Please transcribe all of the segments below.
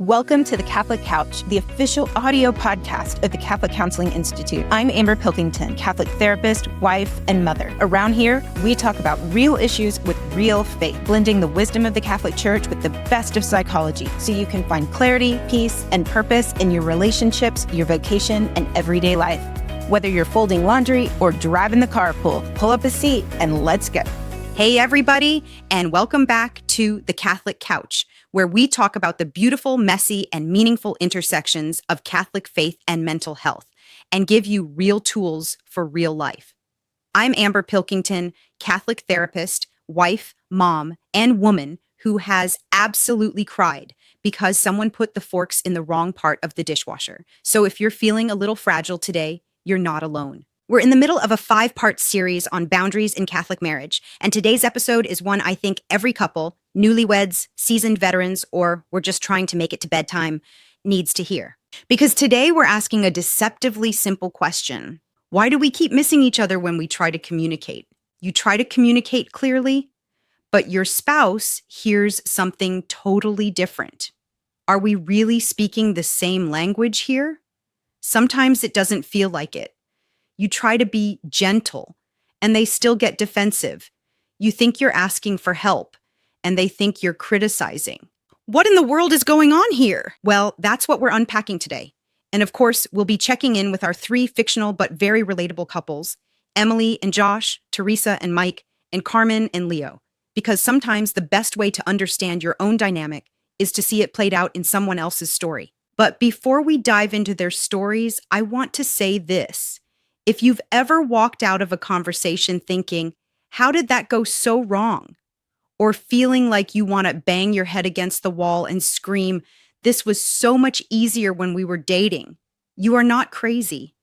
Welcome to the Catholic Couch, the official audio podcast of the Catholic Counseling Institute. I'm Amber Pilkington, Catholic therapist, wife, and mother. Around here, we talk about real issues with real faith, blending the wisdom of the Catholic Church with the best of psychology, so you can find clarity, peace, and purpose in your relationships, your vocation, and everyday life. Whether you're folding laundry or driving the carpool, pull up a seat and let's go. Hey, everybody, and welcome back to the Catholic Couch, where we talk about the beautiful, messy, and meaningful intersections of Catholic faith and mental health, and give you real tools for real life. I'm Amber Pilkington, Catholic therapist, wife, mom, and woman who has absolutely cried because someone put the forks in the wrong part of the dishwasher. So if you're feeling a little fragile today, you're not alone. We're in the middle of a 5-part series on boundaries in Catholic marriage, and today's episode is one I think every couple, newlyweds, seasoned veterans, or we're just trying to make it to bedtime, needs to hear. Because today we're asking a deceptively simple question. Why do we keep missing each other when we try to communicate? You try to communicate clearly, but your spouse hears something totally different. Are we really speaking the same language here? Sometimes it doesn't feel like it. You try to be gentle, and they still get defensive. You think you're asking for help, and they think you're criticizing. What in the world is going on here? Well, that's what we're unpacking today. And of course, we'll be checking in with our 3 fictional but very relatable couples, Emily and Josh, Teresa and Mike, and Carmen and Leo. Because sometimes the best way to understand your own dynamic is to see it played out in someone else's story. But before we dive into their stories, I want to say this. If you've ever walked out of a conversation thinking, how did that go so wrong? Or feeling like you want to bang your head against the wall and scream, this was so much easier when we were dating. You are not crazy.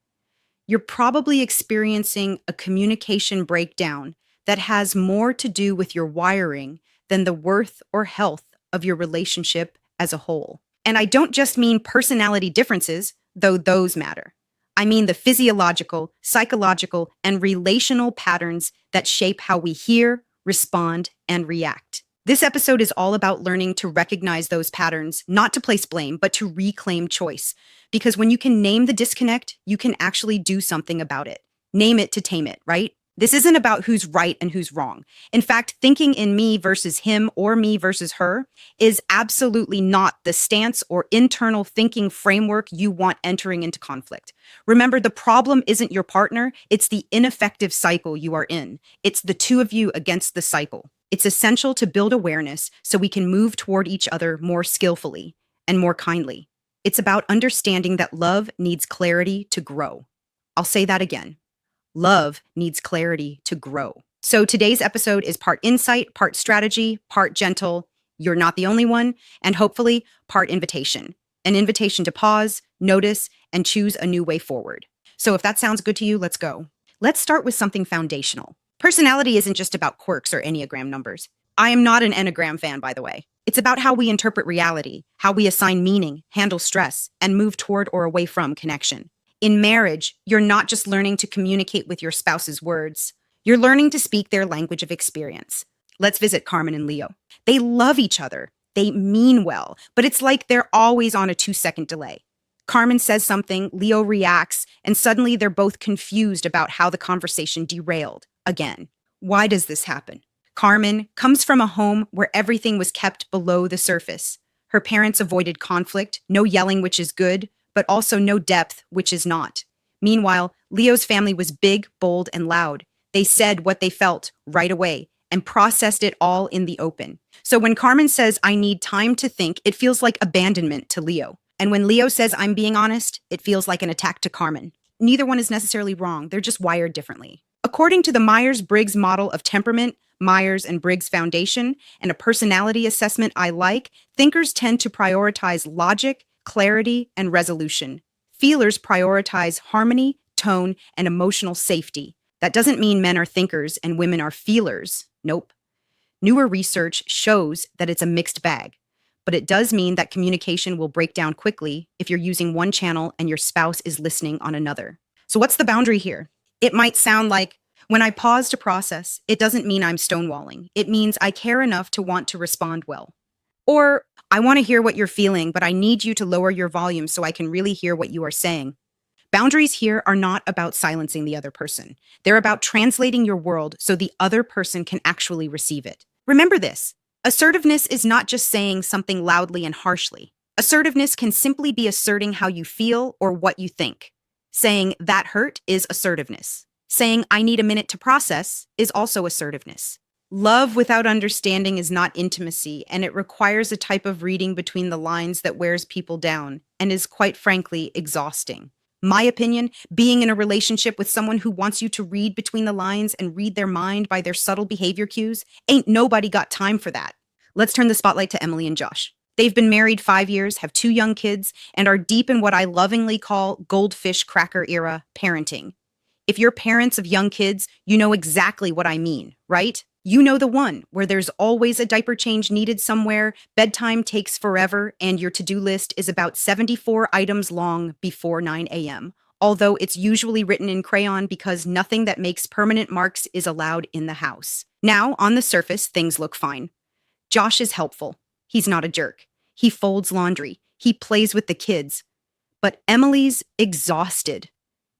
You're probably experiencing a communication breakdown that has more to do with your wiring than the worth or health of your relationship as a whole. And I don't just mean personality differences, though those matter. I mean the physiological, psychological, and relational patterns that shape how we hear, respond, and react. This episode is all about learning to recognize those patterns, not to place blame, but to reclaim choice. Because when you can name the disconnect, you can actually do something about it. Name it to tame it, right? This isn't about who's right and who's wrong. In fact, thinking in me versus him or me versus her is absolutely not the stance or internal thinking framework you want entering into conflict. Remember, the problem isn't your partner, it's the ineffective cycle you are in. It's the two of you against the cycle. It's essential to build awareness so we can move toward each other more skillfully and more kindly. It's about understanding that love needs clarity to grow. I'll say that again. Love needs clarity to grow. So today's episode is part insight, part strategy, part gentle. You're not the only one, and hopefully part invitation. An invitation to pause, notice, and choose a new way forward. So if that sounds good to you, let's go. Let's start with something foundational. Personality isn't just about quirks or Enneagram numbers. I am not an Enneagram fan, by the way. It's about how we interpret reality, how we assign meaning, handle stress, and move toward or away from connection. In marriage, you're not just learning to communicate with your spouse's words. You're learning to speak their language of experience. Let's visit Carmen and Leo. They love each other. They mean well, but it's like they're always on a 2-second delay. Carmen says something, Leo reacts, and suddenly they're both confused about how the conversation derailed. Again, why does this happen? Carmen comes from a home where everything was kept below the surface. Her parents avoided conflict, no yelling, which is good, but also no depth, which is not. Meanwhile, Leo's family was big, bold, and loud. They said what they felt right away and processed it all in the open. So when Carmen says, I need time to think, it feels like abandonment to Leo. And when Leo says, I'm being honest, it feels like an attack to Carmen. Neither one is necessarily wrong. They're just wired differently. According to the Myers-Briggs model of temperament, Myers and Briggs Foundation, and a personality assessment I like, thinkers tend to prioritize logic, clarity, and resolution. Feelers prioritize harmony, tone, and emotional safety. That doesn't mean men are thinkers and women are feelers. Nope. Newer research shows that it's a mixed bag. But it does mean that communication will break down quickly if you're using one channel and your spouse is listening on another. So what's the boundary here? It might sound like, when I pause to process, it doesn't mean I'm stonewalling. It means I care enough to want to respond well. Or I want to hear what you're feeling, but I need you to lower your volume so I can really hear what you are saying. Boundaries here are not about silencing the other person. They're about translating your world so the other person can actually receive it. Remember this. Assertiveness is not just saying something loudly and harshly. Assertiveness can simply be asserting how you feel or what you think. Saying that hurt is assertiveness. Saying I need a minute to process is also assertiveness. Love without understanding is not intimacy, and it requires a type of reading between the lines that wears people down and is, quite frankly, exhausting. My opinion, being in a relationship with someone who wants you to read between the lines and read their mind by their subtle behavior cues, ain't nobody got time for that. Let's turn the spotlight to Emily and Josh. They've been married 5 years, have 2 young kids, and are deep in what I lovingly call goldfish cracker era parenting. If you're parents of young kids, you know exactly what I mean, right? You know the one where there's always a diaper change needed somewhere, bedtime takes forever, and your to-do list is about 74 items long before 9 a.m., although it's usually written in crayon because nothing that makes permanent marks is allowed in the house. Now, on the surface, things look fine. Josh is helpful. He's not a jerk. He folds laundry. He plays with the kids. But Emily's exhausted.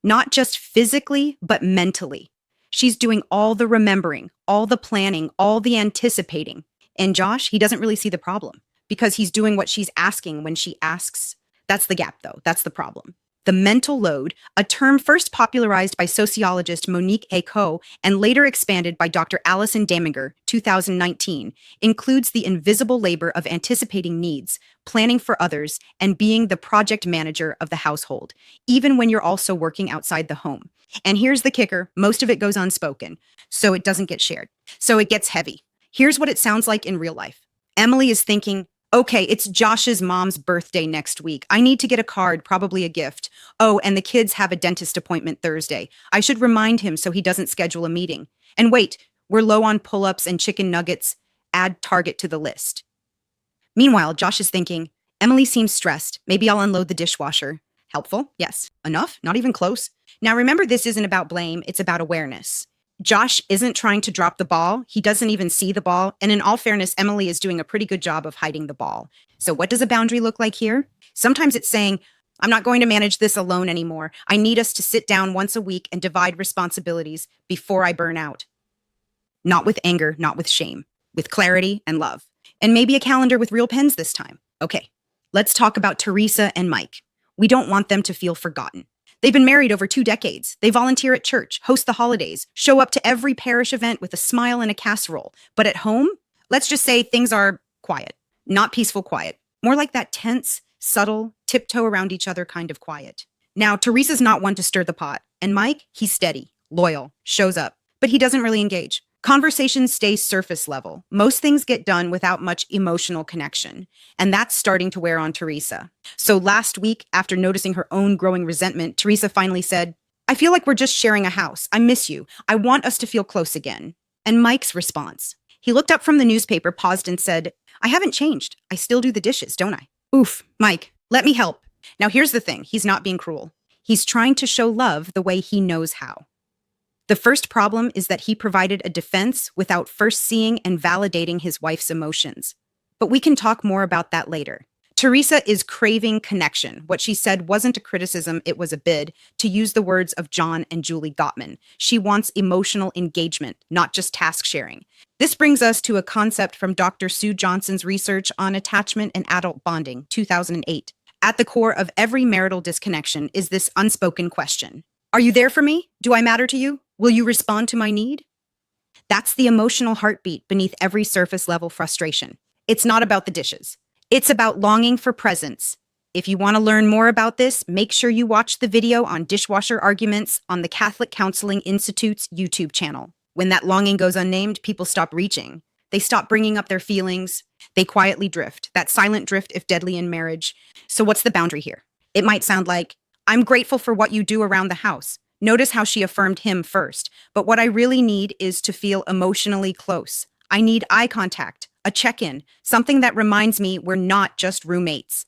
Not just physically, but mentally. She's doing all the remembering, all the planning, all the anticipating. And Josh, he doesn't really see the problem because he's doing what she's asking when she asks. That's the gap, though. That's the problem. The mental load, a term first popularized by sociologist Monique Eco and later expanded by Dr. Alison Daminger, 2019, includes the invisible labor of anticipating needs, planning for others, and being the project manager of the household, even when you're also working outside the home. And here's the kicker, most of it goes unspoken, so it doesn't get shared. So it gets heavy. Here's what it sounds like in real life. Emily is thinking, okay, it's Josh's mom's birthday next week. I need to get a card, probably a gift. Oh, and the kids have a dentist appointment Thursday. I should remind him so he doesn't schedule a meeting. And wait, we're low on pull-ups and chicken nuggets. Add Target to the list. Meanwhile, Josh is thinking, Emily seems stressed. Maybe I'll unload the dishwasher. Helpful? Yes. Enough? Not even close. Now remember, this isn't about blame. It's about awareness. Josh isn't trying to drop the ball. He doesn't even see the ball. And in all fairness, Emily is doing a pretty good job of hiding the ball. So what does a boundary look like here? Sometimes it's saying, I'm not going to manage this alone anymore. I need us to sit down once a week and divide responsibilities before I burn out. Not with anger, not with shame, with clarity and love. And maybe a calendar with real pens this time. Okay, let's talk about Teresa and Mike. We don't want them to feel forgotten. They've been married over 2 decades. They volunteer at church, host the holidays, show up to every parish event with a smile and a casserole. But at home, let's just say things are quiet. Not peaceful quiet. More like that tense, subtle, tiptoe around each other kind of quiet. Now, Teresa's not one to stir the pot. And Mike, he's steady, loyal, shows up. But he doesn't really engage. Conversations stay surface level. Most things get done without much emotional connection. And that's starting to wear on Teresa. So last week, after noticing her own growing resentment, Teresa finally said, I feel like we're just sharing a house. I miss you. I want us to feel close again. And Mike's response. He looked up from the newspaper, paused and said, I haven't changed. I still do the dishes, don't I? Oof, Mike, let me help. Now here's the thing. He's not being cruel. He's trying to show love the way he knows how. The first problem is that he provided a defense without first seeing and validating his wife's emotions. But we can talk more about that later. Teresa is craving connection. What she said wasn't a criticism, it was a bid, to use the words of John and Julie Gottman. She wants emotional engagement, not just task sharing. This brings us to a concept from Dr. Sue Johnson's research on attachment and adult bonding, 2008. At the core of every marital disconnection is this unspoken question. Are you there for me? Do I matter to you? Will you respond to my need? That's the emotional heartbeat beneath every surface level frustration. It's not about the dishes. It's about longing for presence. If you want to learn more about this, make sure you watch the video on dishwasher arguments on the Catholic Counseling Institute's YouTube channel. When that longing goes unnamed, people stop reaching. They stop bringing up their feelings. They quietly drift, that silent drift if deadly in marriage. So what's the boundary here? It might sound like, I'm grateful for what you do around the house. Notice how she affirmed him first. But what I really need is to feel emotionally close. I need eye contact, a check-in, something that reminds me we're not just roommates.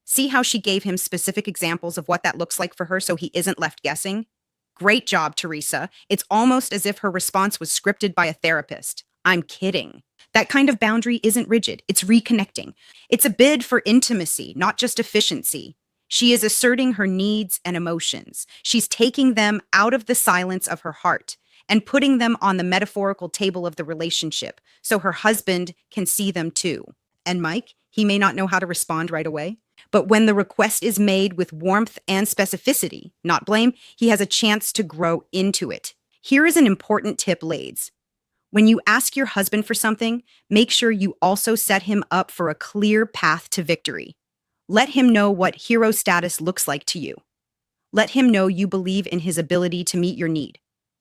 See how she gave him specific examples of what that looks like for her so he isn't left guessing? Great job, Teresa. It's almost as if her response was scripted by a therapist. I'm kidding. That kind of boundary isn't rigid, it's reconnecting. It's a bid for intimacy, not just efficiency. She is asserting her needs and emotions. She's taking them out of the silence of her heart and putting them on the metaphorical table of the relationship so her husband can see them too. And Mike, he may not know how to respond right away, but when the request is made with warmth and specificity, not blame, he has a chance to grow into it. Here is an important tip, ladies. When you ask your husband for something, make sure you also set him up for a clear path to victory. Let him know what hero status looks like to you. Let him know you believe in his ability to meet your need.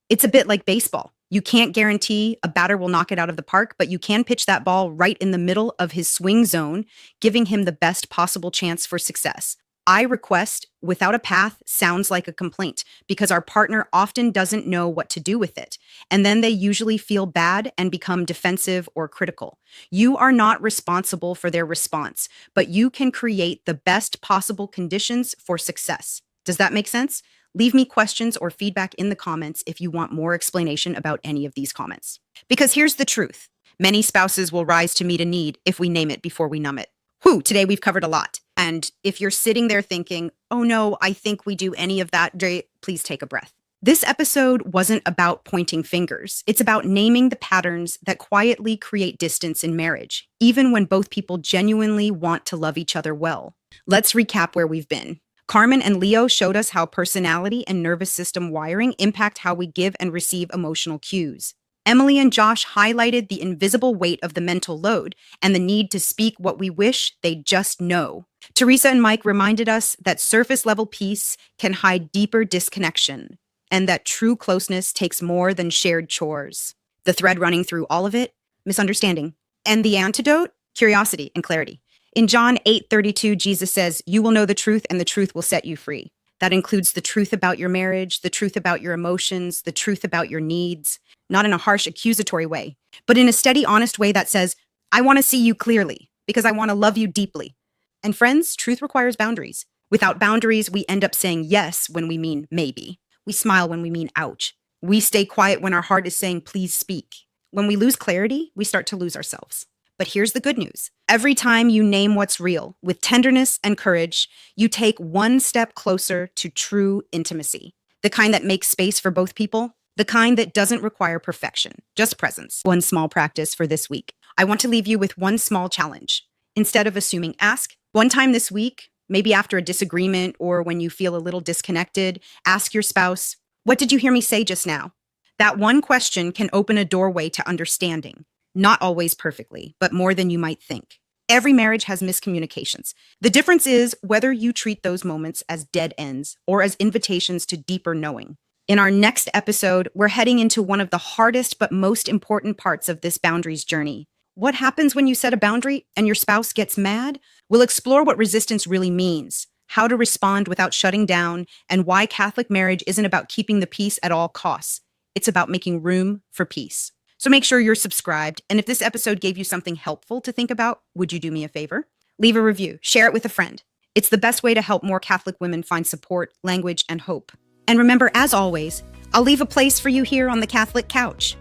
It's a bit like baseball. You can't guarantee a batter will knock it out of the park, but you can pitch that ball right in the middle of his swing zone, giving him the best possible chance for success. I request without a path sounds like a complaint because our partner often doesn't know what to do with it. And then they usually feel bad and become defensive or critical. You are not responsible for their response, but you can create the best possible conditions for success. Does that make sense? Leave me questions or feedback in the comments if you want more explanation about any of these comments. Because here's the truth. Many spouses will rise to meet a need if we name it before we numb it. Whew, today we've covered a lot. And if you're sitting there thinking, oh no, I think we do any of that, please take a breath. This episode wasn't about pointing fingers. It's about naming the patterns that quietly create distance in marriage, even when both people genuinely want to love each other well. Let's recap where we've been. Carmen and Leo showed us how personality and nervous system wiring impact how we give and receive emotional cues. Emily and Josh highlighted the invisible weight of the mental load and the need to speak what we wish they'd just know. Teresa and Mike reminded us that surface-level peace can hide deeper disconnection, and that true closeness takes more than shared chores. The thread running through all of it? Misunderstanding. And the antidote? Curiosity and clarity. In John 8:32, Jesus says, "You will know the truth, and the truth will set you free." That includes the truth about your marriage, the truth about your emotions, the truth about your needs, not in a harsh, accusatory way, but in a steady, honest way that says, I want to see you clearly because I want to love you deeply. And friends, truth requires boundaries. Without boundaries, we end up saying yes when we mean maybe. We smile when we mean ouch. We stay quiet when our heart is saying please speak. When we lose clarity, we start to lose ourselves. But here's the good news. Every time you name what's real with tenderness and courage, you take one step closer to true intimacy. The kind that makes space for both people, the kind that doesn't require perfection, just presence. One small practice for this week. I want to leave you with one small challenge. Instead of assuming, ask. One time this week, maybe after a disagreement or when you feel a little disconnected, ask your spouse, what did you hear me say just now? That one question can open a doorway to understanding. Not always perfectly, but more than you might think. Every marriage has miscommunications. The difference is whether you treat those moments as dead ends or as invitations to deeper knowing. In our next episode, we're heading into one of the hardest but most important parts of this boundaries journey. What happens when you set a boundary and your spouse gets mad? We'll explore what resistance really means, how to respond without shutting down, and why Catholic marriage isn't about keeping the peace at all costs. It's about making room for peace. So make sure you're subscribed, and if this episode gave you something helpful to think about, would you do me a favor? Leave a review, share it with a friend. It's the best way to help more Catholic women find support, language, and hope. And remember, as always, I'll leave a place for you here on the Catholic couch.